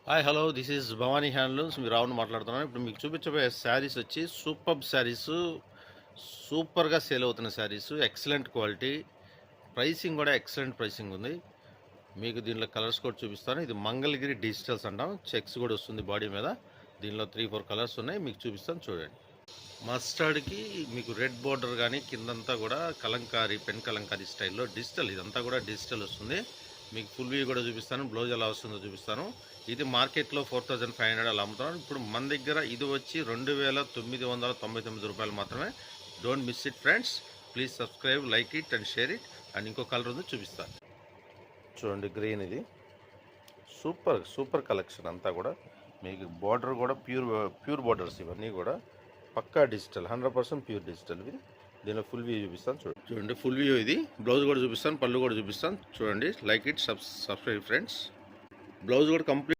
Hi hello this is Bhavani handlooms. మీరు రావును మాట్లాడుతున్నాను. ఇప్పుడు మీకు చూపించబోయే శారీస్ వచ్చి సూపర్ శారీస్, సూపర్గా సేల్ అవుతున్న శారీస్, ఎక్సలెంట్ క్వాలిటీ, ప్రైసింగ్ కూడా ఎక్సలెంట్ ప్రైసింగ్ ఉంది. మీకు దీనిలో కలర్స్ కూడా చూపిస్తాను. ఇది మంగళగిరి డిజిటల్స్ అంటాం. చెక్స్ కూడా వస్తుంది బాడీ మీద. దీనిలో 3-4 కలర్స్ ఉన్నాయి, మీకు చూపిస్తాను చూడండి. మస్టర్డ్కి మీకు రెడ్ బోర్డర్ కానీ కిందంతా కూడా కలంకారీ, పెన్ కలంకారీ స్టైల్లో డిజిటల్, ఇదంతా కూడా డిజిటల్ వస్తుంది. మీకు ఫుల్ వ్యూ కూడా చూపిస్తాను, బ్లౌజ్ ఎలా వస్తుందో చూపిస్తాను. ఇది మార్కెట్లో 4500 అలా అమ్ముతున్నాను. ఇప్పుడు మన దగ్గర ఇది వచ్చి 2999 రూపాయలు మాత్రమే. Don't miss it friends. Please subscribe, like it and share it. And ఇంకో కలర్ ఉంది చూపిస్తాను చూడండి. గ్రీన్, ఇది సూపర్ సూపర్ కలెక్షన్ అంతా కూడా. మీకు బార్డర్ కూడా ప్యూర్ బార్డర్స్, ఇవన్నీ కూడా పక్కా డిజిటల్, 100% ప్యూర్ డిజిటల్. ఇది దీనిలో ఫుల్ వ్యూ చూపిస్తాను చూడండి. ఫుల్ వ్యూ ఇది. బ్లౌజ్ కూడా చూపిస్తాను, పళ్ళు కూడా చూపిస్తాను చూడండి. Like it, subscribe friends. Blouse కూడా కంప్లీట్